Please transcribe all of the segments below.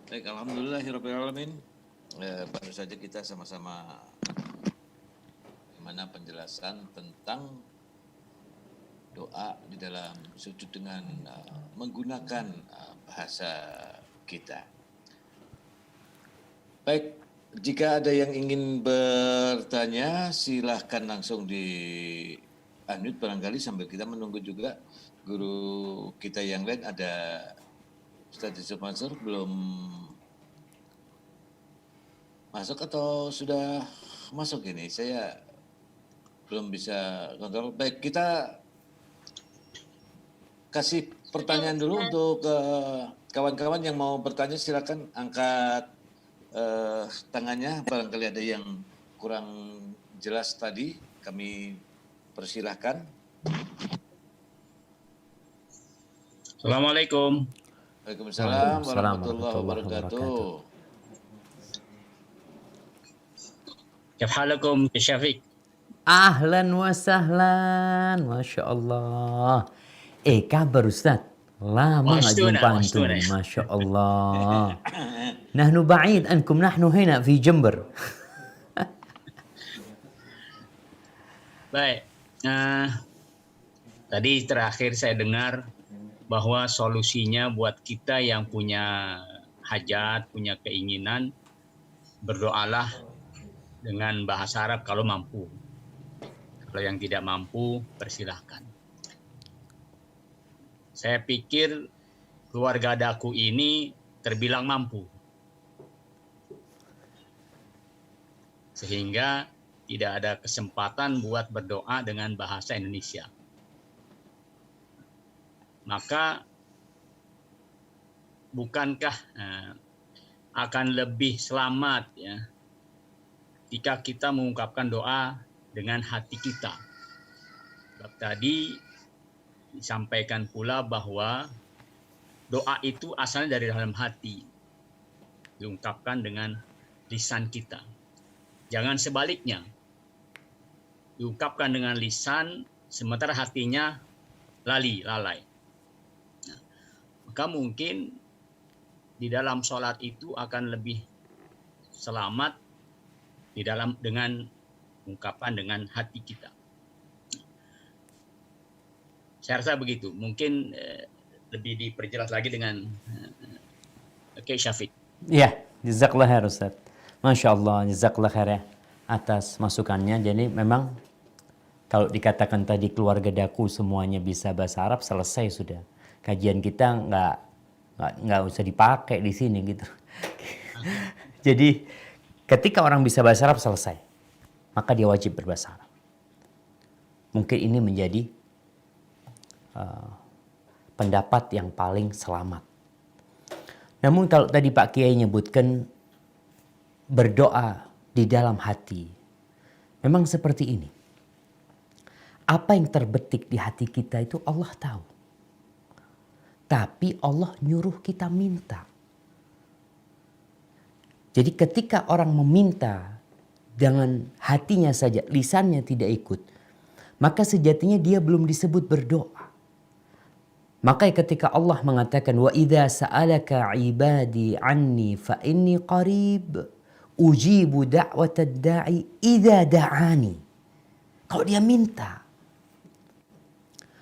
Baik, alhamdulillahirrahmanirrahim. Baru saja kita sama-sama mana penjelasan tentang doa di dalam sujud dengan menggunakan bahasa kita. Baik, jika ada yang ingin bertanya, silahkan langsung di unmute barangkali sambil kita menunggu juga guru kita yang lain. Ada Ustadz Yusuf Mansur belum masuk atau sudah masuk ini? Saya belum bisa kontrol. Baik, kita kasih pertanyaan dulu untuk kawan-kawan yang mau bertanya, silakan angkat tangannya. Barangkali ada yang kurang jelas tadi, kami persilahkan. Assalamualaikum. Waalaikumsalam warahmatullahi wabarakatuh. Kif halakum ya Syafiq? Ahlan wa sahlan, Masya Allah. Kabar Ustaz? Lama nggak jumpa antum, Masya Allah. Nahnu ba'id ankum, nahnu hina fi Jember. Baik. Tadi terakhir saya dengar bahwa solusinya buat kita yang punya hajat, punya keinginan, berdoalah dengan bahasa Arab kalau mampu. Kalau yang tidak mampu, persilahkan. Saya pikir keluarga Daku ini terbilang mampu. Sehingga tidak ada kesempatan buat berdoa dengan bahasa Indonesia. Maka bukankah akan lebih selamat ya jika kita mengungkapkan doa dengan hati kita. Sebab tadi disampaikan pula bahwa doa itu asalnya dari dalam hati, diungkapkan dengan lisan kita. Jangan sebaliknya, diungkapkan dengan lisan sementara hatinya lalai. Maka mungkin di dalam sholat itu akan lebih selamat di dalam dengan ungkapan dengan hati kita. Saya rasa begitu. Mungkin lebih diperjelas lagi dengan Syafiq. Ya, jazakallah khair Ustaz. Masya Allah, jazakallah khair atas masukannya. Jadi memang kalau dikatakan tadi keluarga Daku semuanya bisa bahasa Arab, selesai sudah. Kajian kita nggak usah dipakai di sini gitu. Jadi ketika orang bisa bahasa Arab selesai, maka dia wajib berbahasa Arab. Mungkin ini menjadi pendapat yang paling selamat. Namun kalau tadi Pak Kiai nyebutkan berdoa di dalam hati, memang seperti ini. Apa yang terbetik di hati kita itu Allah tahu. Tapi Allah nyuruh kita minta. Jadi ketika orang meminta dengan hatinya saja, lisannya tidak ikut, maka sejatinya dia belum disebut berdoa. Maka ketika Allah mengatakan wa idza sa'alaka 'ibadi 'anni fa inni qarib ujibu da'watad da'i idza da'ani. Kalau dia minta,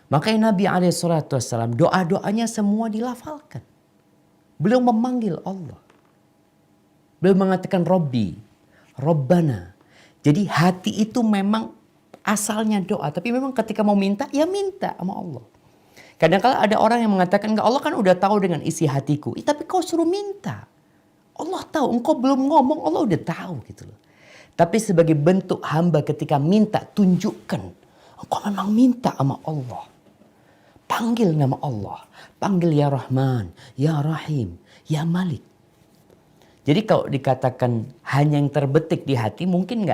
makanya Nabi SAW doa-doanya semua dilafalkan. Beliau memanggil Allah. Beliau mengatakan Robbi, Robbana. Jadi hati itu memang asalnya doa. Tapi memang ketika mau minta, ya minta sama Allah. Kadang-kadang ada orang yang mengatakan, enggak, Allah kan udah tahu dengan isi hatiku. Tapi kau suruh minta. Allah tahu, engkau belum ngomong, Allah udah tahu gitu loh. Tapi sebagai bentuk hamba ketika minta, tunjukkan. Engkau memang minta sama Allah. Panggil nama Allah. Panggil ya Rahman, ya Rahim, ya Malik. Jadi kalau dikatakan hanya yang terbetik di hati, mungkin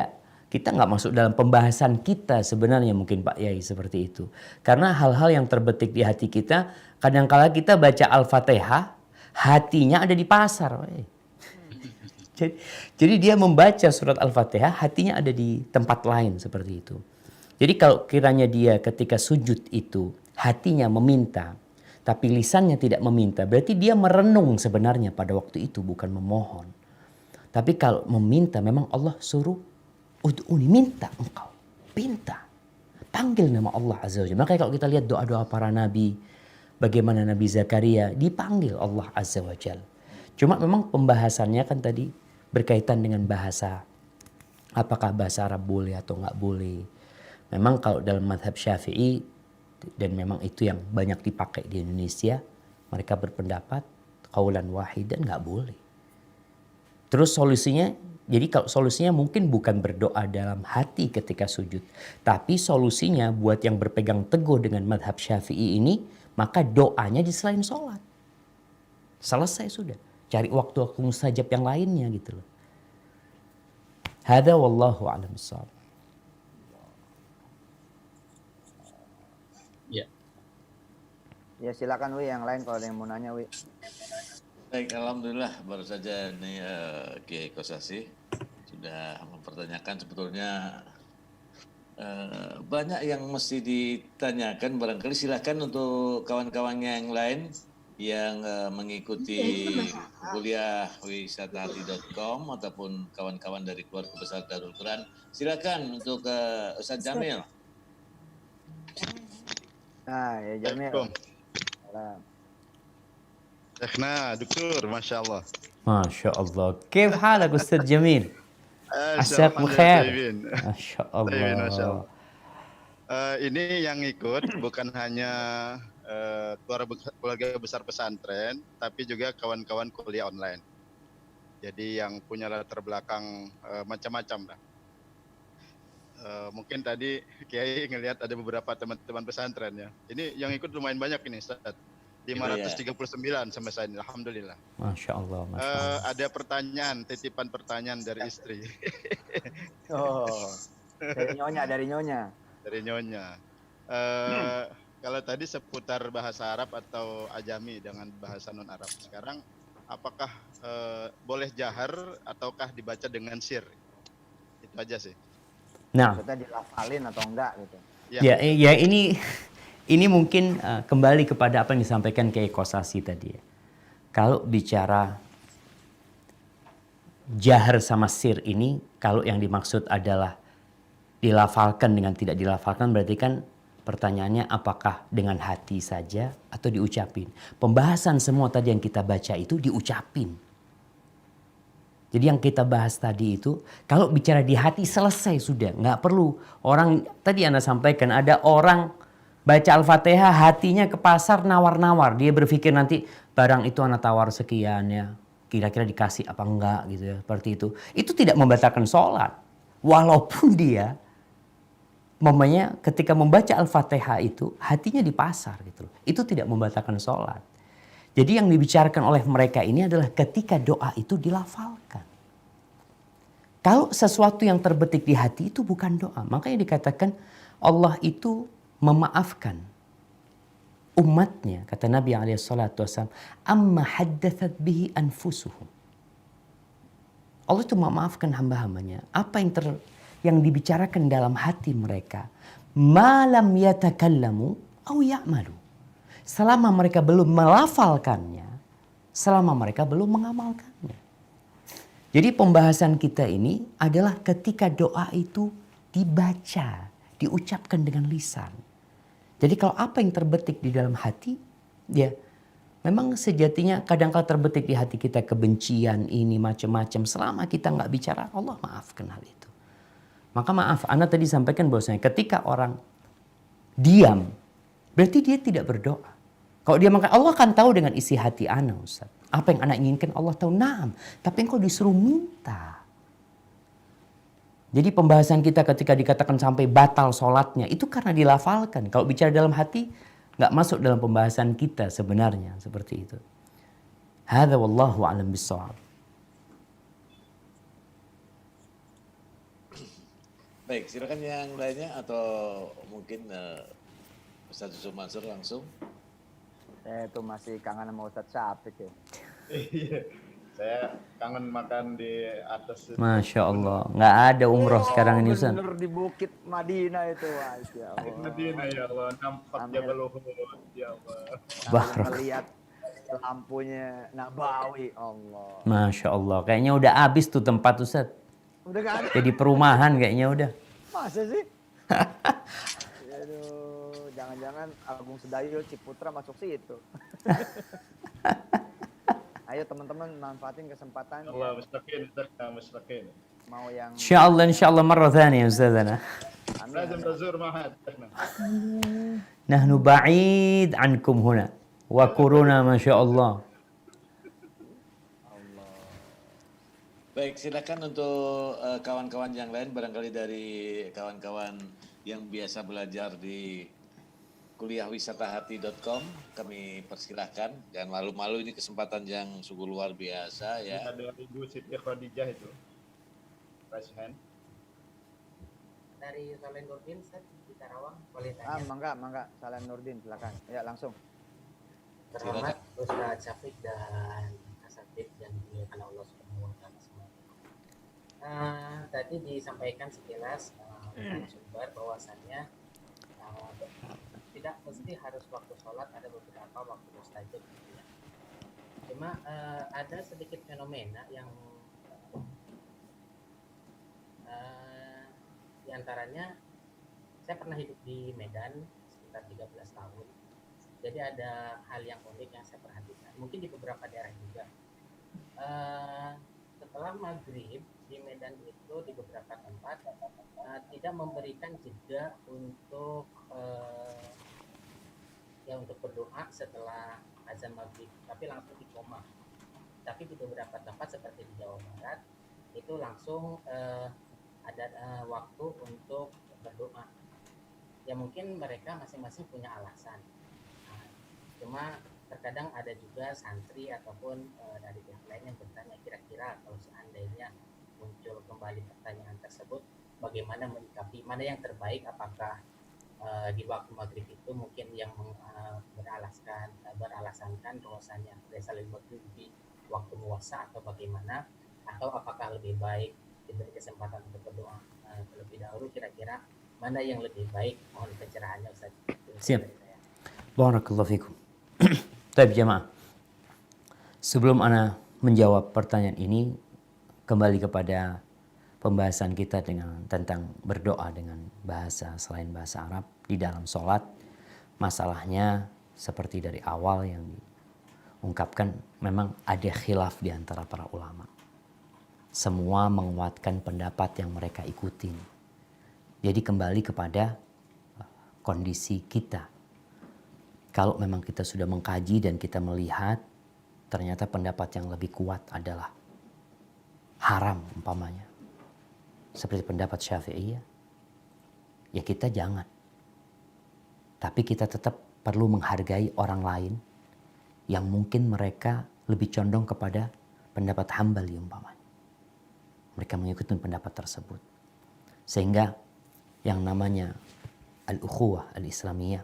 kita nggak masuk dalam pembahasan kita sebenarnya mungkin Pak Yai seperti itu. Karena hal-hal yang terbetik di hati kita, kadang-kala kita baca Al-Fatihah, hatinya ada di pasar. Jadi dia membaca surat Al-Fatihah, hatinya ada di tempat lain seperti itu. Jadi kalau kiranya dia ketika sujud itu, hatinya meminta, tapi lisannya tidak meminta, berarti dia merenung sebenarnya pada waktu itu, bukan memohon. Tapi kalau meminta, memang Allah suruh, ud'uni, minta engkau, pinta. Panggil nama Allah Azza wa Jalla. Makanya kalau kita lihat doa-doa para nabi, bagaimana Nabi Zakaria dipanggil Allah Azza wa Jalla. Cuma memang pembahasannya kan tadi berkaitan dengan bahasa. Apakah bahasa Arab boleh atau nggak boleh. Memang kalau dalam madhab Syafi'i, dan memang itu yang banyak dipakai di Indonesia, mereka berpendapat qaulan wahidan nggak boleh. Terus solusinya, jadi kalau solusinya mungkin bukan berdoa dalam hati ketika sujud. Tapi solusinya buat yang berpegang teguh dengan madhab Syafi'i ini, maka doanya di selain sholat. Selesai sudah. Cari waktu-waktu mustajab yang lainnya gitu loh. Hada wallahu a'lam bishawab. Ya. Ya silakan Wi, yang lain kalau ada yang mau nanya Wi. Baik, alhamdulillah baru saja nih Kiai Kosasi sudah mempertanyakan sebetulnya banyak yang mesti ditanyakan, barangkali silakan untuk kawan-kawan yang lain yang mengikuti kuliah wisatahati.com ataupun kawan-kawan dari keluarga besar Darul Quran, silakan untuk Ustadz Jamil. Nah, ya Jamil. Salam. شيخنا دكتور ما شاء الله. ما شاء الله. كيف حالك أستاذ جميل؟ عساك الحمد لله بخير. طيبين. ما شاء طيبين ما شاء الله. الله. Ini yang ikut bukan hanya keluarga besar pesantren, tapi juga kawan-kawan kuliah online. Jadi yang punya latar belakang macam-macam lah. Mungkin tadi Kiai ngelihat ada beberapa teman-teman pesantren ya. Ini yang ikut lumayan banyak ini Ustaz. 539 sampai saat ini, alhamdulillah. Masya Allah. Masya Allah. Ada pertanyaan, titipan pertanyaan dari istri. Oh, dari nyonya. Dari nyonya. Kalau tadi seputar bahasa Arab atau ajami dengan bahasa non Arab, sekarang apakah boleh jahar ataukah dibaca dengan sir? Itu aja sih. Nah, Maksudnya dilafalin atau enggak gitu. ya ini mungkin kembali kepada apa yang disampaikan Kiai Kosasi tadi ya. Kalau bicara jahar sama sir ini, kalau yang dimaksud adalah dilafalkan dengan tidak dilafalkan, berarti kan pertanyaannya apakah dengan hati saja atau diucapin. Pembahasan semua tadi yang kita baca itu diucapin. Jadi yang kita bahas tadi itu, kalau bicara di hati selesai sudah. Nggak perlu orang, tadi Anda sampaikan ada orang baca Al-Fatihah hatinya ke pasar nawar-nawar. Dia berpikir nanti barang itu Anda tawar sekian ya. Kira-kira dikasih apa enggak gitu ya. Seperti itu. Itu tidak membatalkan sholat. Walaupun dia mamanya ketika membaca Al-Fatihah itu hatinya di pasar gitu. Itu tidak membatalkan sholat. Jadi yang dibicarakan oleh mereka ini adalah ketika doa itu dilafalkan. Kalau sesuatu yang terbetik di hati itu bukan doa. Makanya dikatakan Allah itu memaafkan umatnya. Kata Nabi SAW, amma haddathat bihi anfusuhum. Allah itu memaafkan hamba-hambanya. Apa yang dibicarakan dalam hati mereka. Malam yatakallamu au ya'malu. Selama mereka belum melafalkannya, selama mereka belum mengamalkannya. Jadi pembahasan kita ini adalah ketika doa itu dibaca, diucapkan dengan lisan. Jadi kalau apa yang terbetik di dalam hati, ya memang sejatinya kadang-kala terbetik di hati kita kebencian ini macam-macam. Selama kita nggak bicara, Allah maafkan hal itu. Maka maaf, Anda tadi sampaikan bahwasanya ketika orang diam, berarti dia tidak berdoa. Kalau dia makan, Allah akan tahu dengan isi hati anak, Ustaz. Apa yang anak inginkan Allah tahu, naam. Tapi engkau disuruh minta. Jadi pembahasan kita ketika dikatakan sampai batal sholatnya, itu karena dilafalkan. Kalau bicara dalam hati, nggak masuk dalam pembahasan kita sebenarnya. Seperti itu. Hadza wallahu a'lam bishawab. Baik, silakan yang lainnya atau mungkin Ustaz Yusuf Mansur langsung. Saya tuh masih kangen sama Ustadz Syafiq ya. Saya kangen makan di atas. Masya Allah. Nggak ada umroh sekarang ini Ustaz. Bener di Bukit Madinah itu, Masya Allah. Medina ya Allah, nampak Amin. Jabal Uhud ya Allah. Sambil ngeliat lampunya Nabawi, Allah. Masya Allah. Kayaknya udah habis tuh tempat Ustaz. Udah gak ada. Jadi perumahan kayaknya udah. Masa sih? Aduh, jangan-jangan Agung Sedayo Ciputra masuk situ. Ayo teman-teman manfaatin kesempatan. Allah mustaqim, mustaqim. Mau yang إن شاء الله مرة ثانية أستاذنا. amin. لازم تزور معهد. نحن بعيد عنكم هنا وكورونا ما شاء الله. Baik, silakan untuk kawan-kawan yang lain, barangkali dari kawan-kawan yang biasa belajar di kuliahwisatahati.com, kami persilahkan. Jangan malu-malu, ini kesempatan yang sungguh luar biasa ya. Ada Ibu Siti Khadijah itu. Raise hand. Dari Salen Nurdin, Ustaz, di Karawang, boleh tanya. Mangga, Salam Nurdin, silakan. Ya, langsung. Terhormat Ustaz Syafiq dan Asatid yang dimuliakan Allah Subhanahu wa taala semua. Tadi disampaikan sekilas sumber bahwasannya tidak mesti harus waktu sholat, ada beberapa waktu mustajab gitu ya. Cuma ada sedikit fenomena yang diantaranya saya pernah hidup di Medan sekitar 13 tahun. Jadi ada hal yang unik yang saya perhatikan. Mungkin di beberapa daerah juga. Setelah maghrib di Medan itu di beberapa tempat tidak memberikan jeda untuk untuk berdoa setelah azan maghrib, tapi langsung dikoma. Tapi di beberapa tempat seperti di Jawa Barat itu langsung ada waktu untuk berdoa. Ya mungkin mereka masing-masing punya alasan. Cuma terkadang ada juga santri ataupun dari pihak lain yang bertanya, kira-kira kalau seandainya muncul kembali pertanyaan tersebut, bagaimana menyikapi, mana yang terbaik, apakah di waktu maghrib itu mungkin yang beralasankan bahwasanya saling maghrib di waktu puasa atau bagaimana, atau apakah lebih baik diberi kesempatan untuk berdoa terlebih dahulu, kira-kira mana yang lebih baik? Mohon pencerahannya Ustaz. Siap. Barakallahu fikum. Baik jemaah. Sebelum ana menjawab pertanyaan ini, kembali kepada pembahasan kita tentang berdoa dengan bahasa selain bahasa Arab di dalam sholat. Masalahnya seperti dari awal yang diungkapkan, memang ada khilaf di antara para ulama. Semua menguatkan pendapat yang mereka ikutin. Jadi kembali kepada kondisi kita. Kalau memang kita sudah mengkaji dan kita melihat ternyata pendapat yang lebih kuat adalah haram umpamanya, seperti pendapat Syafi'iyah, ya kita jangan. Tapi kita tetap perlu menghargai orang lain yang mungkin mereka lebih condong kepada pendapat Hambali umpamanya. Mereka mengikuti pendapat tersebut. Sehingga yang namanya al-ukhuwah al-islamiyah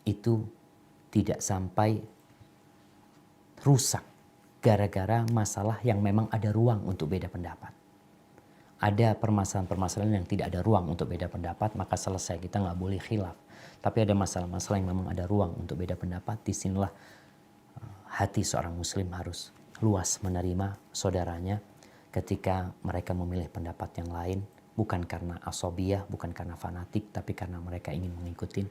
itu tidak sampai rusak gara-gara masalah yang memang ada ruang untuk beda pendapat. Ada permasalahan-permasalahan yang tidak ada ruang untuk beda pendapat, maka selesai, kita nggak boleh khilaf. Tapi ada masalah-masalah yang memang ada ruang untuk beda pendapat, disinilah hati seorang muslim harus luas menerima saudaranya ketika mereka memilih pendapat yang lain, bukan karena asobiyah, bukan karena fanatik, tapi karena mereka ingin mengikuti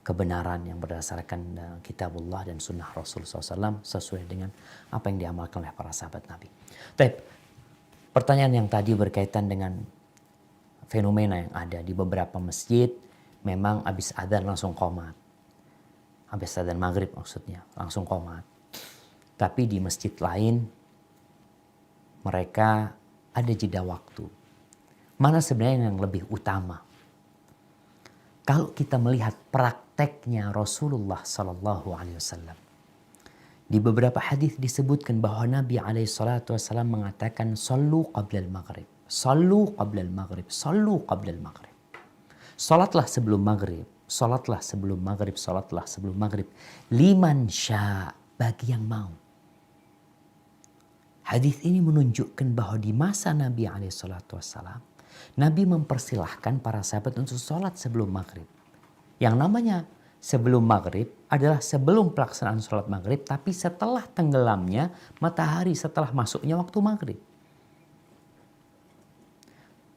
kebenaran yang berdasarkan kitabullah dan sunnah Rasul SAW sesuai dengan apa yang diamalkan oleh para sahabat Nabi. Baik, pertanyaan yang tadi berkaitan dengan fenomena yang ada di beberapa masjid, memang habis adzan langsung qomat. Habis adzan maghrib maksudnya, langsung qomat. Tapi di masjid lain, mereka ada jeda waktu. Mana sebenarnya yang lebih utama? Kalau kita melihat prakteknya Rasulullah Sallallahu Alaihi Wasallam, di beberapa hadis disebutkan bahwa Nabi Alaihi Salatu Wasallam mengatakan, "Sallu qabla al-maghrib, sallu qabla al-maghrib, sallu qabla al-maghrib." Salatlah sebelum maghrib, salatlah sebelum maghrib, salatlah sebelum maghrib. Liman sya, bagi yang mau. Hadis ini menunjukkan bahwa di masa Nabi SAW, Nabi mempersilahkan para sahabat untuk sholat sebelum maghrib. Yang namanya sebelum maghrib adalah sebelum pelaksanaan sholat maghrib, tapi setelah tenggelamnya matahari, setelah masuknya waktu maghrib.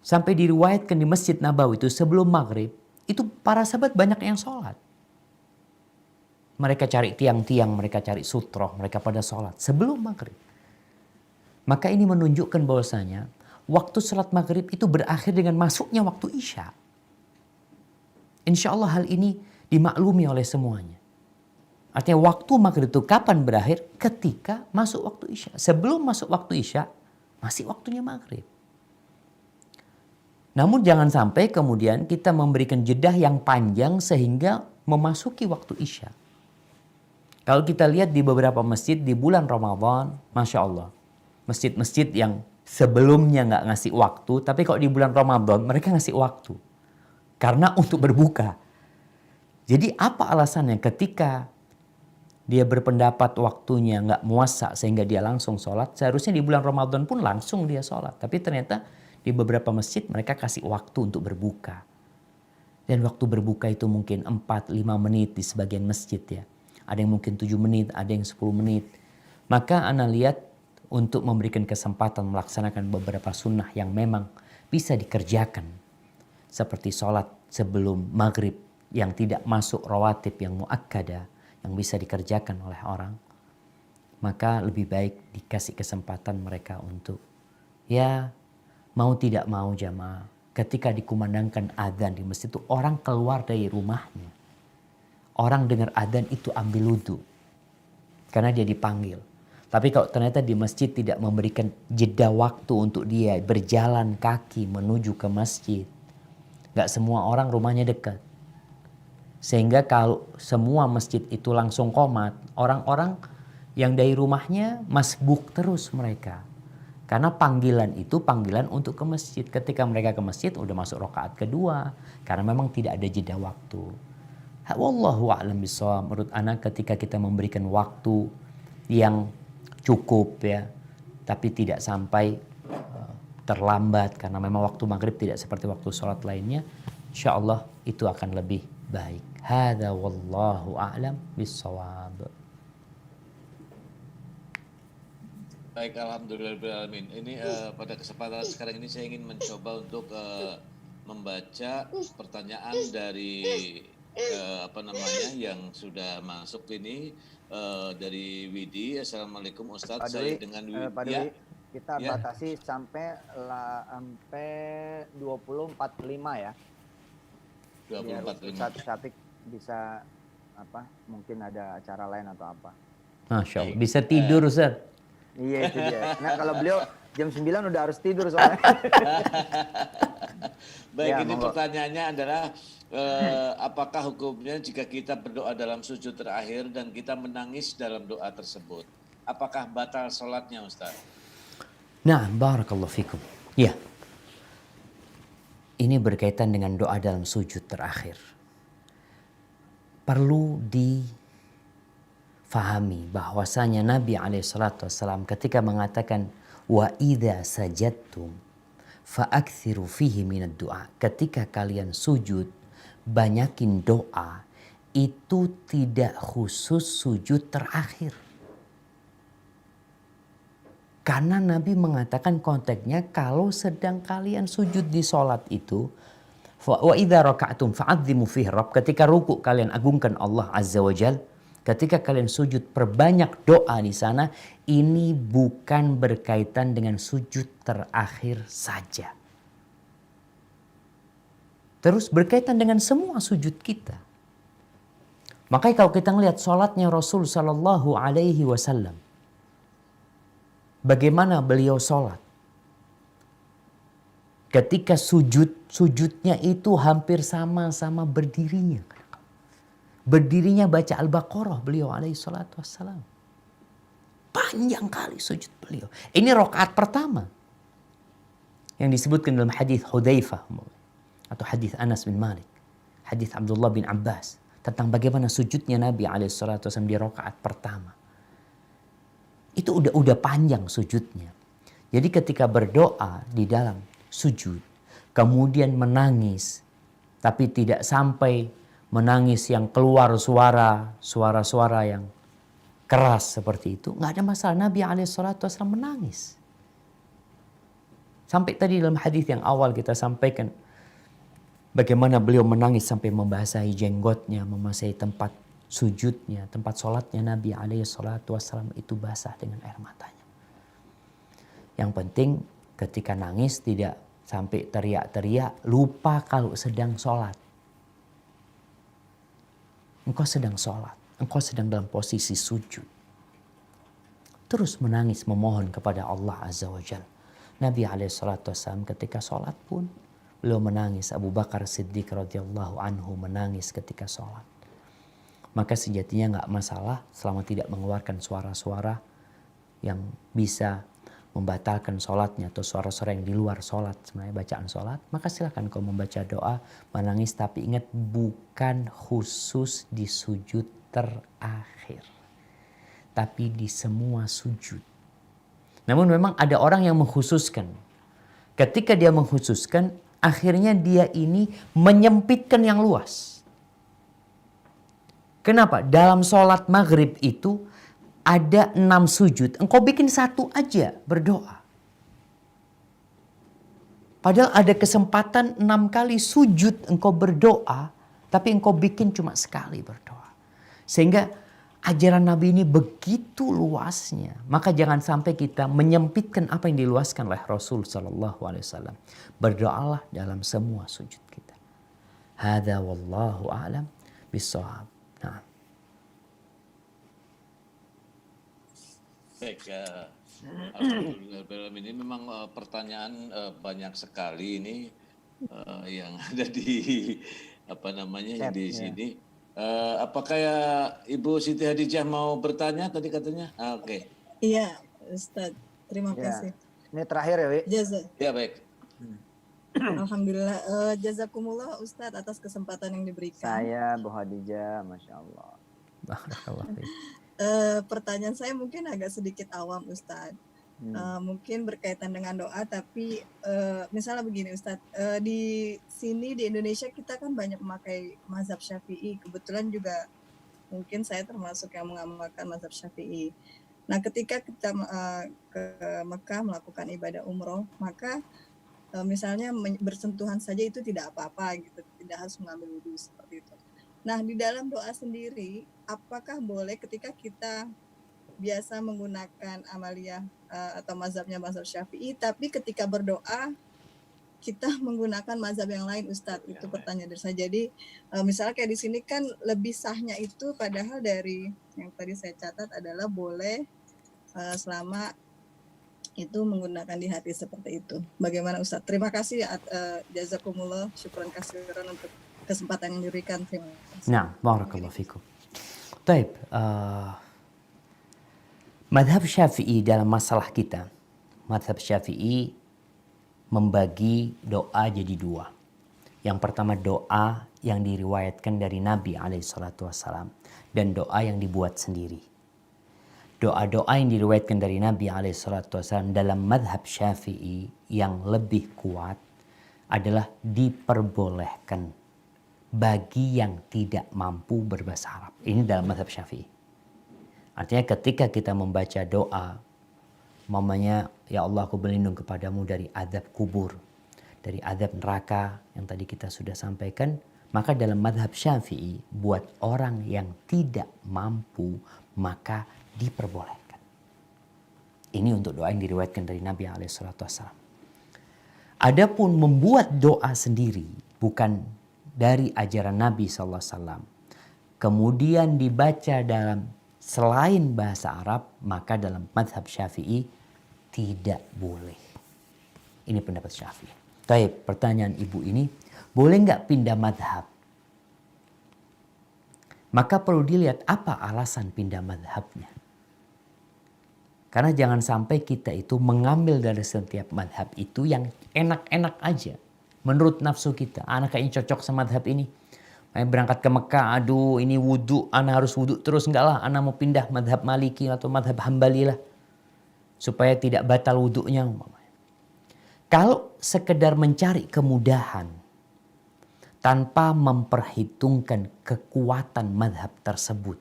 Sampai diriwayatkan di Masjid Nabawi itu sebelum maghrib, itu para sahabat banyak yang sholat. Mereka cari tiang-tiang, mereka cari sutroh, mereka pada sholat sebelum maghrib. Maka ini menunjukkan bahwasanya waktu sholat maghrib itu berakhir dengan masuknya waktu isya. Insya Allah hal ini dimaklumi oleh semuanya. Artinya waktu maghrib itu kapan berakhir? Ketika masuk waktu isya. Sebelum masuk waktu isya, masih waktunya maghrib. Namun jangan sampai kemudian kita memberikan jedah yang panjang sehingga memasuki waktu isya. Kalau kita lihat di beberapa masjid di bulan Ramadan, Masya Allah. Masjid-masjid yang sebelumnya nggak ngasih waktu, tapi kalau di bulan Ramadan mereka ngasih waktu. Karena untuk berbuka. Jadi apa alasannya ketika dia berpendapat waktunya nggak muasa sehingga dia langsung sholat, seharusnya di bulan Ramadan pun langsung dia sholat. Tapi ternyata di beberapa masjid mereka kasih waktu untuk berbuka. Dan waktu berbuka itu mungkin 4-5 menit di sebagian masjid ya. Ada yang mungkin 7 menit, ada yang 10 menit. Maka ana lihat untuk memberikan kesempatan melaksanakan beberapa sunnah yang memang bisa dikerjakan. Seperti sholat sebelum maghrib yang tidak masuk rawatib yang muakkadah yang bisa dikerjakan oleh orang. Maka lebih baik dikasih kesempatan mereka untuk ya mau tidak mau jamaah. Ketika dikumandangkan adzan di masjid itu orang keluar dari rumahnya. Orang dengar adzan itu ambil wudu. Karena dia dipanggil. Tapi kalau ternyata di masjid tidak memberikan jeda waktu untuk dia berjalan kaki menuju ke masjid. Gak semua orang rumahnya dekat. Sehingga kalau semua masjid itu langsung qomat, orang-orang yang dari rumahnya masbuk terus mereka. Karena panggilan itu panggilan untuk ke masjid. Ketika mereka ke masjid udah masuk rakaat kedua. Karena memang tidak ada jeda waktu. Wallahu a'lam bishawab. Menurut ana ketika kita memberikan waktu yang cukup ya, tapi tidak sampai terlambat karena memang waktu maghrib tidak seperti waktu sholat lainnya, insya Allah itu akan lebih baik. Hada wallahu a'lam bishawab. Baik, alhamdulillahirrahmanirrahim. Ini pada kesempatan sekarang ini saya ingin mencoba untuk membaca pertanyaan dari yang sudah masuk ini dari Widi. Assalamualaikum Ustadz, saya dengan Widi. Pak Dwi, kita batasi sampai 20.45 ya. 20.45. Ustadz Syafiq bisa mungkin ada acara lain atau apa. Masya Allah. Bisa tidur Ustaz. Iya itu dia. Nah kalau beliau jam 9 udah harus tidur soalnya. Baik, Ya, ini monggo. pertanyaannya adalah apakah hukumnya jika kita berdoa dalam sujud terakhir dan kita menangis dalam doa tersebut? Apakah batal sholatnya Ustaz? Nah, barakallahu fikum. Ya. Ini berkaitan dengan doa dalam sujud terakhir. Perlu difahami bahwasanya Nabi SAW ketika mengatakan wa idza sajadtum fa'akthiru fihi minad du'a. Ketika kalian sujud, banyakin doa. Itu tidak khusus sujud terakhir. Karena Nabi mengatakan konteksnya kalau sedang kalian sujud di sholat itu, wa idza raka'tum fa'azzimu fihi rabb. Ketika ruku kalian agungkan Allah Azza wa Jal. Ketika kalian sujud perbanyak doa di sana. Ini bukan berkaitan dengan sujud terakhir saja. Terus berkaitan dengan semua sujud kita. Makanya kalau kita melihat sholatnya Rasul Sallallahu Alaihi Wasallam. Bagaimana beliau sholat? Ketika sujudnya itu hampir sama-sama berdirinya. Berdirinya baca Al-Baqarah beliau alaihi salatu wassalam. Panjang kali sujud beliau. Ini rakaat pertama. Yang disebutkan dalam hadis Hudzaifah atau hadis Anas bin Malik. Hadis Abdullah bin Abbas. Tentang bagaimana sujudnya Nabi alaihi salatu wassalam di rakaat pertama. itu udah panjang sujudnya. Jadi ketika berdoa di dalam sujud, kemudian menangis, tapi tidak sampai menangis yang keluar suara-suara yang keras seperti itu, nggak ada masalah. Nabi SAW menangis. Sampai tadi dalam hadis yang awal kita sampaikan, bagaimana beliau menangis sampai membasahi jenggotnya, membasahi tempat sujudnya, tempat sholatnya Nabi SAW itu basah dengan air matanya. Yang penting ketika nangis tidak sampai teriak-teriak, lupa kalau sedang sholat. Engkau sedang sholat, engkau sedang dalam posisi sujud. Terus menangis memohon kepada Allah Azza wa Jalla. Nabi SAW ketika sholat pun beliau menangis. Abu Bakar Siddiq radhiyallahu anhu menangis ketika sholat. Maka sejatinya nggak masalah selama tidak mengeluarkan suara-suara yang bisa membatalkan sholatnya atau suara-suara yang di luar sholat sebenarnya bacaan sholat. Maka silakan kau membaca doa, menangis, tapi ingat bukan khusus di sujud terakhir, tapi di semua sujud. Namun memang ada orang yang mengkhususkan. Ketika dia mengkhususkan, akhirnya dia ini menyempitkan yang luas. Kenapa? Dalam sholat maghrib itu ada 6 sujud. Engkau bikin 1 aja berdoa. Padahal ada kesempatan 6 kali sujud engkau berdoa, tapi engkau bikin cuma sekali berdoa. Sehingga ajaran Nabi ini begitu luasnya. Maka jangan sampai kita menyempitkan apa yang diluaskan oleh Rasul SAW. Berdoalah dalam semua sujud kita. Hadza wallahu a'lam bishawab. Nah. Baik, Alhamdulillah ini memang pertanyaan banyak sekali ini yang ada di yang di sini. Apakah ya Ibu Siti Hadijah mau bertanya tadi katanya? Oke. Iya, Ustadz. Terima kasih. Ini terakhir ya, Wi? Ya, baik. Alhamdulillah. Jazakumullah Ustadz atas kesempatan yang diberikan. Saya Bu Hadijah, Masya Allah. Pertanyaan saya mungkin agak sedikit awam Ustadz. Mungkin berkaitan dengan doa, tapi misalnya begini Ustadz, di sini di Indonesia kita kan banyak memakai mazhab Syafi'i. Kebetulan juga mungkin saya termasuk yang mengamalkan mazhab Syafi'i. Nah, ketika kita ke Mekah melakukan ibadah umroh, maka misalnya bersentuhan saja itu tidak apa-apa gitu, tidak harus mengambil wudhu seperti itu. Nah, di dalam doa sendiri, apakah boleh ketika kita biasa menggunakan amaliyah atau mazhabnya mazhab Syafi'i, tapi ketika berdoa kita menggunakan mazhab yang lain, Ustadz? Itu pertanyaan dari saya. Jadi misalnya kayak di sini kan lebih sahnya itu, padahal dari yang tadi saya catat adalah boleh selama itu menggunakan di hati seperti itu. Bagaimana Ustadz? Terima kasih, jazakumullah, syukran kasiran untuk kesempatan yang diberikan. Terima kasih. Nah, barakallahu fikum. Baik, madhab Syafi'i dalam masalah kita, madhab Syafi'i membagi doa jadi 2. Yang pertama doa yang diriwayatkan dari Nabi SAW dan doa yang dibuat sendiri. Doa-doa yang diriwayatkan dari Nabi SAW dalam madhab Syafi'i yang lebih kuat adalah diperbolehkan bagi yang tidak mampu berbahasa Arab. Ini dalam madhab Syafi'i. Artinya ketika kita membaca doa, mamanya, ya Allah aku berlindung kepadamu dari azab kubur, dari azab neraka yang tadi kita sudah sampaikan, maka dalam madhab Syafi'i buat orang yang tidak mampu maka diperbolehkan. Ini untuk doa yang diriwayatkan dari Nabi SAW. Adapun membuat doa sendiri bukan dari ajaran Nabi SAW, kemudian dibaca dalam selain bahasa Arab, maka dalam madhab Syafi'i tidak boleh. Ini pendapat Syafi'i. Baik, pertanyaan ibu ini, boleh nggak pindah madhab? Maka perlu dilihat apa alasan pindah madhabnya. Karena jangan sampai kita itu mengambil dari setiap madhab itu yang enak-enak aja. Menurut nafsu kita, anak kayaknya cocok sama madhab ini. Berangkat ke Mekah, aduh ini wudhu, anak harus wudhu terus. Enggak lah, anak mau pindah madhab Maliki atau madhab Hambali lah. supaya tidak batal wudhunya umpamanya. Kalau sekedar mencari kemudahan tanpa memperhitungkan kekuatan madhab tersebut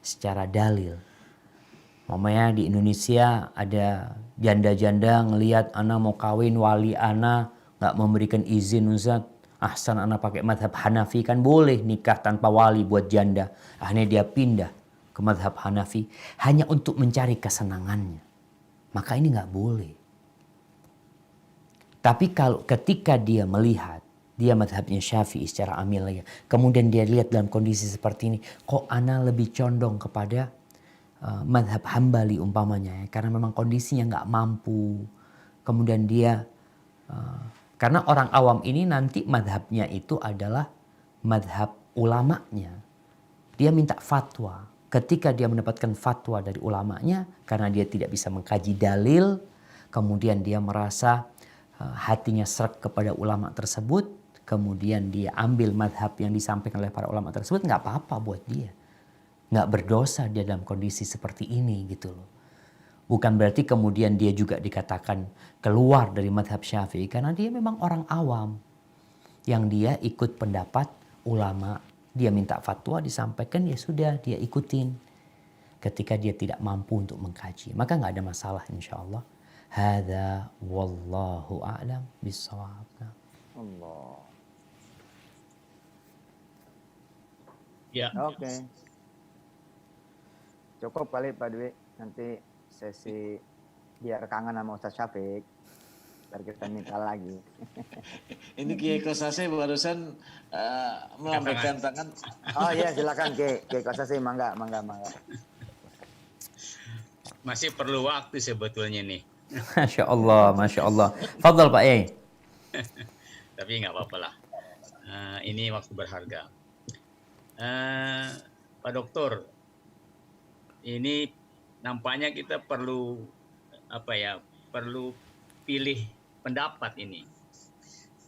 secara dalil. Umpamanya di Indonesia ada janda-janda ngelihat ana mau kawin, wali ana nggak memberikan izin, Ustaz. Ahsan ana pakai madhab Hanafi, kan boleh nikah tanpa wali buat janda. Akhirnya dia pindah ke madhab Hanafi hanya untuk mencari kesenangannya. Maka ini nggak boleh. Tapi kalau ketika dia melihat dia madhabnya Syafi'i secara amilnya, kemudian dia lihat dalam kondisi seperti ini, kok ana lebih condong kepada madhab Hambali umpamanya ya, karena memang kondisinya nggak mampu. Kemudian dia karena orang awam ini nanti madhabnya itu adalah madhab ulamanya. Dia minta fatwa. Ketika dia mendapatkan fatwa dari ulamanya, karena dia tidak bisa mengkaji dalil, kemudian dia merasa hatinya srek kepada ulama tersebut, kemudian dia ambil madhab yang disampaikan oleh para ulama tersebut, nggak apa-apa buat dia. Nggak berdosa dia dalam kondisi seperti ini gitu loh. Bukan berarti kemudian dia juga dikatakan keluar dari madhab Syafi'i, karena dia memang orang awam yang dia ikut pendapat ulama. Dia minta fatwa disampaikan, ya sudah dia ikutin. Ketika dia tidak mampu untuk mengkaji, maka nggak ada masalah insya Allah. Hadza wallahu a'lam bissawab. Allah. Ya. Oke. Cukup kali Pak Dwi, nanti sesi biar kangen sama Ustaz Syafiq, biar kita minta lagi. Ini Kiai Kosase barusan melambaikan tangan. Oh iya silakan Kiai Kosasi, mangga. Masih perlu waktu sebetulnya nih. Masya Allah, Masya Allah. Fadal Pak Yai. Tapi nggak apa-apa lah. Ini waktu berharga. Pak Dokter, ini nampaknya kita perlu perlu pilih pendapat ini.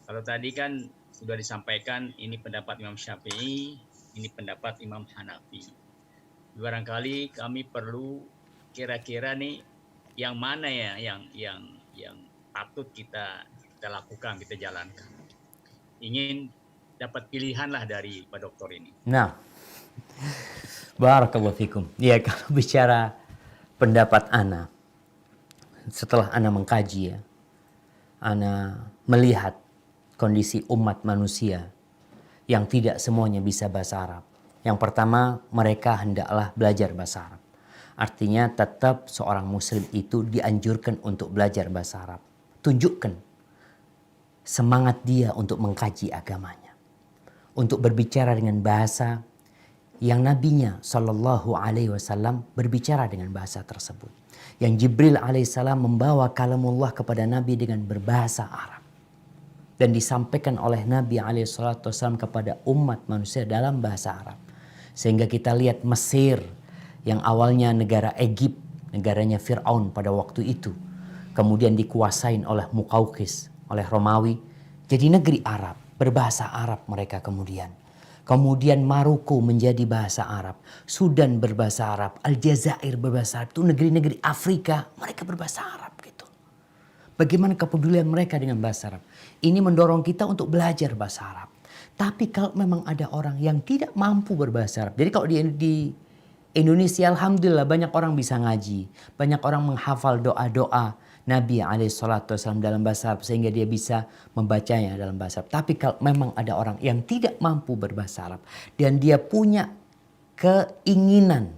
Kalau tadi kan sudah disampaikan ini pendapat Imam Syafi'i, ini pendapat Imam Hanafi. Barangkali kami perlu kira-kira nih yang mana ya yang patut kita lakukan, kita jalankan. Ingin dapat pilihan lah dari Pak Dokter ini. Nah, barakallahu fikum. Ya, kalau bicara pendapat ana, setelah ana mengkaji ya, ana melihat kondisi umat manusia yang tidak semuanya bisa bahasa Arab. Yang pertama, mereka hendaklah belajar bahasa Arab. Artinya tetap seorang muslim itu dianjurkan untuk belajar bahasa Arab. Tunjukkan semangat dia untuk mengkaji agamanya. Untuk berbicara dengan bahasa yang nabinya Shallallahu Alaihi Wasallam berbicara dengan bahasa tersebut. Yang Jibril alaihissalam membawa kalamullah kepada Nabi dengan berbahasa Arab. Dan disampaikan oleh Nabi alaihissalam kepada umat manusia dalam bahasa Arab. Sehingga kita lihat Mesir yang awalnya negara Egypt, negaranya Fir'aun pada waktu itu. Kemudian dikuasain oleh Muqawqis, oleh Romawi. Jadi negeri Arab, berbahasa Arab mereka kemudian. Kemudian Maroko menjadi bahasa Arab. Sudan berbahasa Arab. Aljazair berbahasa Arab. Itu negeri-negeri Afrika, mereka berbahasa Arab gitu. Bagaimana kepedulian mereka dengan bahasa Arab. Ini mendorong kita untuk belajar bahasa Arab. Tapi kalau memang ada orang yang tidak mampu berbahasa Arab. Jadi kalau di Indonesia alhamdulillah banyak orang bisa ngaji. Banyak orang menghafal doa-doa Nabi SAW dalam bahasa Arab sehingga dia bisa membacanya dalam bahasa Arab. Tapi kalau memang ada orang yang tidak mampu berbahasa Arab dan dia punya keinginan,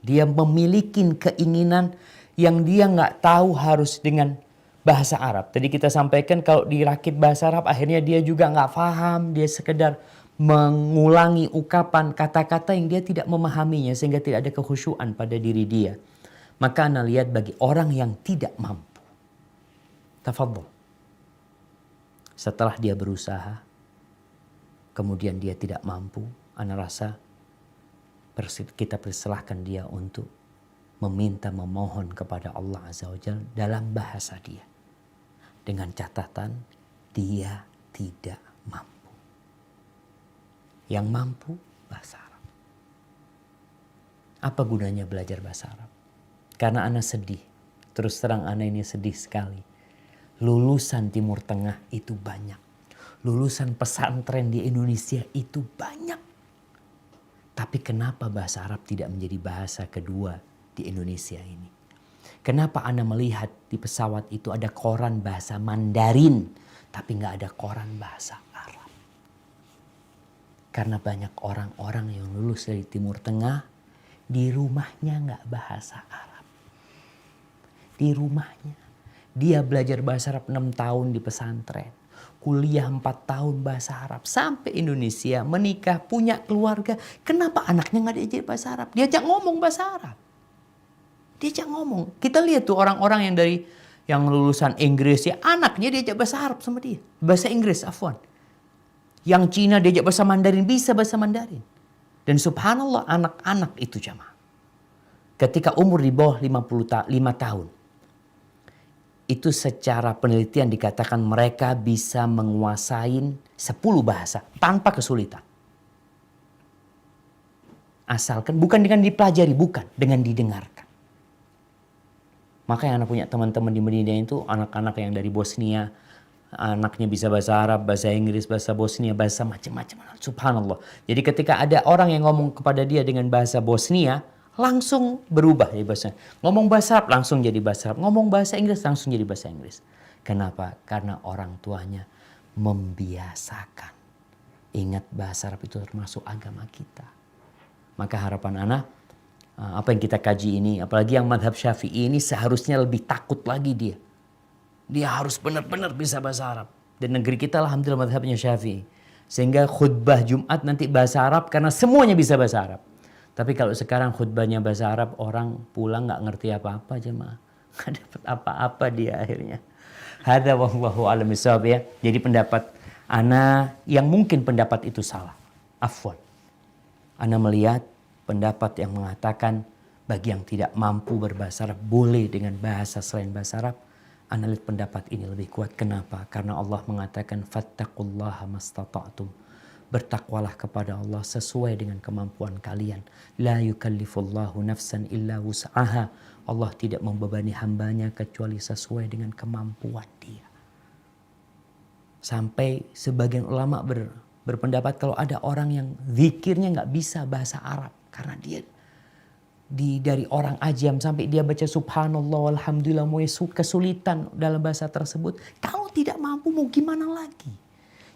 dia memiliki keinginan yang dia nggak tahu harus dengan bahasa Arab. Tadi kita sampaikan kalau dirakit bahasa Arab akhirnya dia juga nggak paham, dia sekedar mengulangi ucapan kata-kata yang dia tidak memahaminya sehingga tidak ada kekhusyuan pada diri dia. Maka ana lihat bagi orang yang tidak mampu, tafadhol. Setelah dia berusaha, kemudian dia tidak mampu, ana rasa kita persilahkan dia untuk meminta, memohon kepada Allah Azza wa Jalla dalam bahasa dia. Dengan catatan dia tidak mampu. Yang mampu bahasa Arab. Apa gunanya belajar bahasa Arab? Karena ana sedih Terus terang ana ini sedih sekali. Lulusan Timur Tengah itu banyak. Lulusan pesantren di Indonesia itu banyak. Tapi kenapa bahasa Arab tidak menjadi bahasa kedua di Indonesia ini? Kenapa ana melihat di pesawat itu ada koran bahasa Mandarin, tapi nggak ada koran bahasa Arab? Karena banyak orang-orang yang lulus dari Timur Tengah, di rumahnya nggak bahasa Arab. Di rumahnya. Dia belajar bahasa Arab 6 tahun di pesantren. Kuliah 4 tahun bahasa Arab. Sampai Indonesia, menikah, punya keluarga. Kenapa anaknya nggak diajar bahasa Arab? Diajak ngomong bahasa Arab. Diajak ngomong. Kita lihat tuh orang-orang yang lulusan Inggris ya, anaknya diajak bahasa Arab sama dia. Bahasa Inggris, afwan. Yang Cina diajak bahasa Mandarin, bisa bahasa Mandarin. Dan subhanallah anak-anak itu jamaah. Ketika umur di bawah 5 tahun. Itu secara penelitian dikatakan mereka bisa menguasai 10 bahasa tanpa kesulitan. Asalkan bukan dengan dipelajari, bukan dengan didengarkan. Makanya anak punya teman-teman di Medina itu anak-anak yang dari Bosnia, anaknya bisa bahasa Arab, bahasa Inggris, bahasa Bosnia, bahasa macam-macam. Subhanallah. Jadi ketika ada orang yang ngomong kepada dia dengan bahasa Bosnia, langsung berubah ya bahasa. Ngomong bahasa Arab langsung jadi bahasa Arab. Ngomong bahasa Inggris langsung jadi bahasa Inggris. Kenapa? Karena orang tuanya membiasakan. Ingat bahasa Arab itu termasuk agama kita. Maka harapan anak, apa yang kita kaji ini, apalagi yang madhab Syafi'i ini seharusnya lebih takut lagi dia. Dia harus benar-benar bisa bahasa Arab. Dan negeri kita alhamdulillah madhabnya Syafi'i. Sehingga khutbah Jumat nanti bahasa Arab karena semuanya bisa bahasa Arab. Tapi kalau sekarang khutbahnya bahasa Arab, orang pulang gak ngerti apa-apa jemaah. Gak dapat apa-apa dia akhirnya. Hadza wallahu a'lam bishawab ya. Jadi pendapat ana yang mungkin pendapat itu salah. Afwan. Ana melihat pendapat yang mengatakan bagi yang tidak mampu berbahasa Arab boleh dengan bahasa selain bahasa Arab. Ana lihat pendapat ini lebih kuat. Kenapa? Karena Allah mengatakan fattaqullaha mastata'tum. Bertakwalah kepada Allah sesuai dengan kemampuan kalian. La yukallifullahu nafsan illa wus'aha. Allah tidak membebani hambanya kecuali sesuai dengan kemampuan dia. Sampai sebagian ulama berpendapat kalau ada orang yang zikirnya nggak bisa bahasa Arab. Karena dia dari orang ajam sampai dia baca subhanallah walhamdulillah mau kesulitan dalam bahasa tersebut. Kalau tidak mampu mau gimana lagi?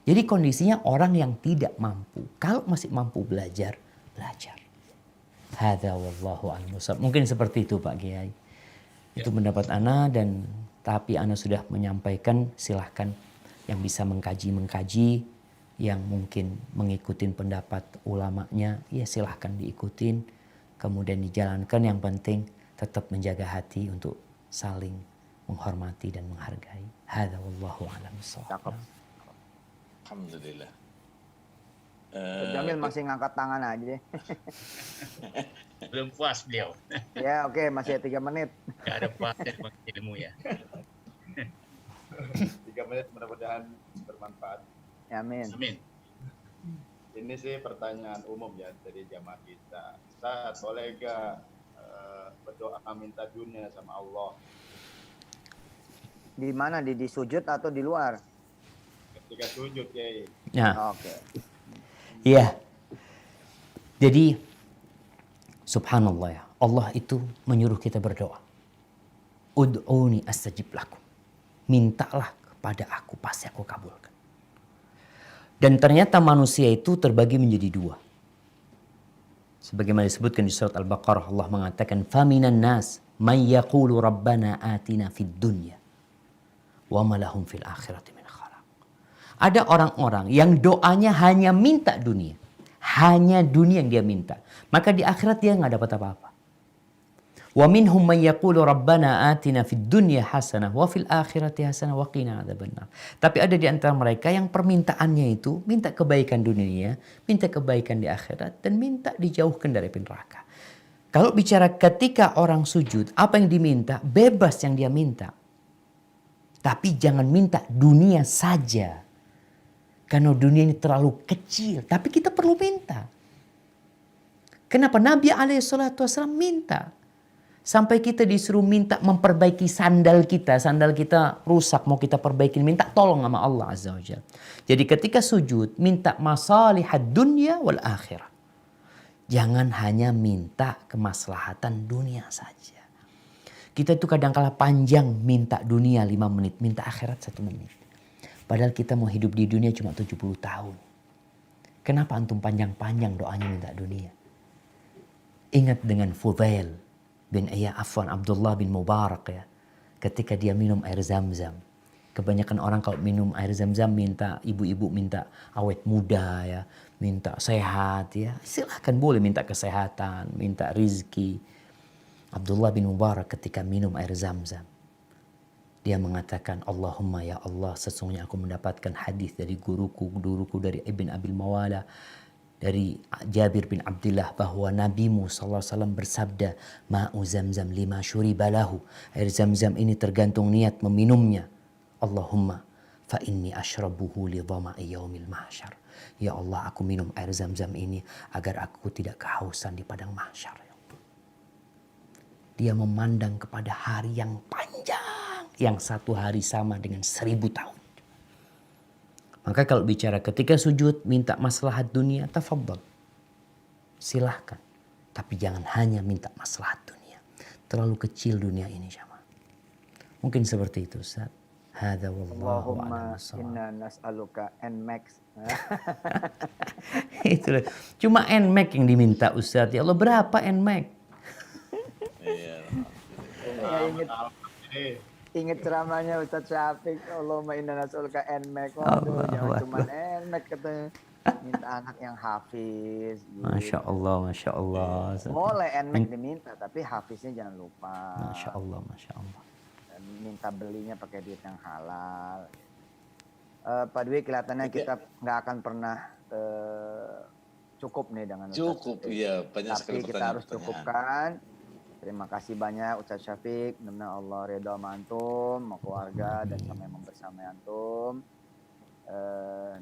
Jadi kondisinya orang yang tidak mampu. Kalau masih mampu belajar, belajar. Hadza wallahu a'lam bishawab. Mungkin seperti itu Pak Kiai. Itu pendapat ana dan tapi ana sudah menyampaikan, silahkan yang bisa mengkaji yang mungkin mengikuti pendapat ulamanya ya silahkan diikutin, kemudian dijalankan. Yang penting tetap menjaga hati untuk saling menghormati dan menghargai. Hadza wallahu a'lam bishawab. Alhamdulillah. Jamil masih ngangkat tangan aja. Belum puas beliau. Ya oke, masih 3 menit. Gak ada puas dari ilmu ya. 3 menit mudah-mudahan bermanfaat. Amin. Amin. Ini sih pertanyaan umum ya dari jamaah kita. Ustaz, boleh gak berdoa minta dunia sama Allah? Di mana? Di sujud atau di luar? Ketika sujud, Kiai. Nah, Oke. iya. Jadi subhanallah ya. Allah itu menyuruh kita berdoa. Ud'uni astajib lakum. Mintalah kepada aku, pasti aku kabulkan. Dan ternyata manusia itu terbagi menjadi 2. Sebagaimana disebutkan di surat Al-Baqarah, Allah mengatakan, "Faminan nas man yaqulu rabbana atina fid dunya wa ma lahum fil akhirati min khalaq." Ada orang-orang yang doanya hanya minta dunia. Hanya dunia yang dia minta. Maka di akhirat dia nggak dapat apa-apa. Wa minhum man yaqulu rabbana atina fid dunya hasanah wa fil akhirati hasanah wa qina adzabannar. Tapi ada di antara mereka yang permintaannya itu minta kebaikan dunia, minta kebaikan di akhirat dan minta dijauhkan dari api neraka. Kalau bicara ketika orang sujud, apa yang diminta? Bebas yang dia minta. Tapi jangan minta dunia saja. Karena dunia ini terlalu kecil. Tapi kita perlu minta. Kenapa? Nabi SAW minta. Sampai kita disuruh minta memperbaiki sandal kita rusak mau kita perbaiki, minta tolong sama Allah Azza wa Jalla. Jadi ketika sujud minta masalihad dunya wal akhirah. Jangan hanya minta kemaslahatan dunia saja. Kita tuh kadang-kala panjang minta dunia 5 menit, minta akhirat 1 menit. Padahal kita mau hidup di dunia cuma 70 tahun. Kenapa antum panjang-panjang doanya minta dunia? Ingat dengan Fudail bin Abdullah bin Mubarak ya. Ketika dia minum air zam-zam. Kebanyakan orang kalau minum air zam-zam minta, ibu-ibu minta awet muda ya. Minta sehat ya. Silahkan boleh minta kesehatan, minta rizki. Abdullah bin Mubarak ketika minum air zam-zam. Dia mengatakan, Allahumma ya Allah, sesungguhnya aku mendapatkan hadis dari guruku dari Ibn Abil Mawala, dari Jabir bin Abdullah bahwa Nabimu SAW bersabda, Ma'u zamzam lima syuribalahu. Air zam-zam ini tergantung niat meminumnya. Allahumma fa inni ashrabuhu li dhama'i yaumil mahsyar. Ya Allah, aku minum air zam-zam ini agar aku tidak kehausan di padang mahsyar. Dia memandang kepada hari yang panjang, yang 1 hari sama dengan 1000 tahun. Maka kalau bicara ketika sujud minta maslahat dunia, tafadhal. Silahkan. Tapi jangan hanya minta maslahat dunia. Terlalu kecil dunia ini jamaah. Mungkin seperti itu Ustaz. Hadza wallahu a'lam. Allahumma inna nas'aluka NMAX. Itu cuma NMAX yang diminta Ustaz. Ya Allah, berapa NMAX? Ingat ceramahnya Ustadz Syafiq, Allahumma inna nas'aluka NMAX. Waduh, jangan cuma NMAX katanya. Minta anak yang hafiz. Gitu. Masya Allah, Masya Allah. Boleh NMAX diminta, tapi hafiznya jangan lupa. Masya Allah, Masya Allah. Dan minta belinya pakai duit yang halal. Pak Dwi, kelihatannya kita nggak akan pernah cukup nih dengan Ustadz Cukup, Syafiq. iya. Banyak Tapi sekali kita harus cukupkan. Terima kasih banyak Ustadz Syafiq. Mudah-mudahan Allah ridha sama antum, sama keluarga, dan sama yang bersama antum.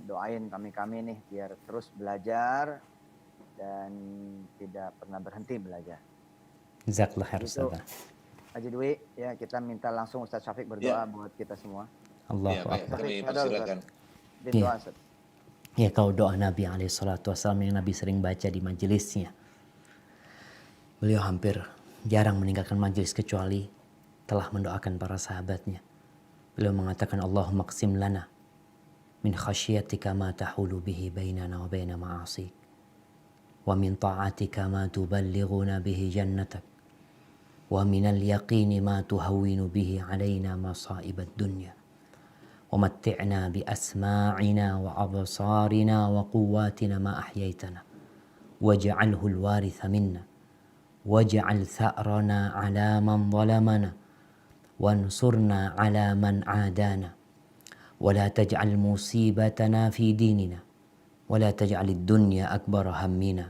Doain kami nih biar terus belajar dan tidak pernah berhenti belajar. Jazakallah khair Ustaz. Haji Dwi, ya kita minta langsung Ustadz Syafiq berdoa buat kita semua. Allahu Akbar. Kami persilakan. Ya, kalau doa Nabi SAW yang Nabi sering baca di majelisnya. Beliau hampir jarang meninggalkan majelis kecuali telah mendoakan para sahabatnya. Beliau mengatakan, Allahumma qsim lana min khasyiatika ma tahulu bihi bainana wa baina ma'asik. Wa min ta'atika ma tuballighuna bihi jannatak. Wa minal yaqini ma tuhawwinu bihi alaina masa'ibad dunya. Wa matti'na bi asma'ina wa absarina wa quwwatina ma ahyaytana. Waj'alhu al-waritha minna. Waj'al tha'rana 'ala man zalamana. Wansurna 'ala man 'adana. ولا تجعل مصيبتنا في ديننا ولا تجعل الدنيا أكبر همنا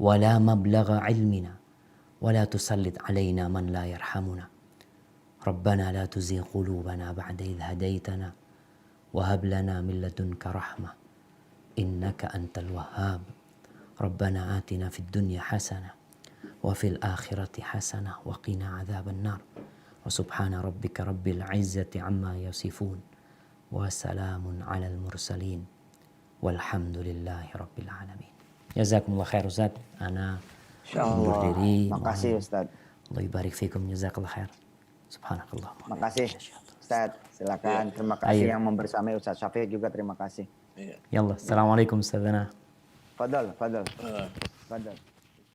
ولا مبلغ علمنا ولا تسلط علينا من لا يرحمنا ربنا لا تزغ قلوبنا بعد إذ هديتنا وهب لنا من لدنك رحمة إنك أنت الوهاب ربنا آتنا في الدنيا حسنة وفي الآخرة حسنة وقنا عذاب النار وسبحان ربك رب العزة عما يصفون Wassalamun alal mursalin walhamdulillahi rabbil alamin. Jazakumullah khair Ustaz. Ana undur diri. Makasih Ustaz. Allah barik fikum, jazakallah khair. Subhanakallah. Makasih Ustaz. Silakan. Terima kasih yang membersamai Ustaz Syafiq juga, terima kasih. Ya Allah. Assalamualaikum Ustazana. Fadal.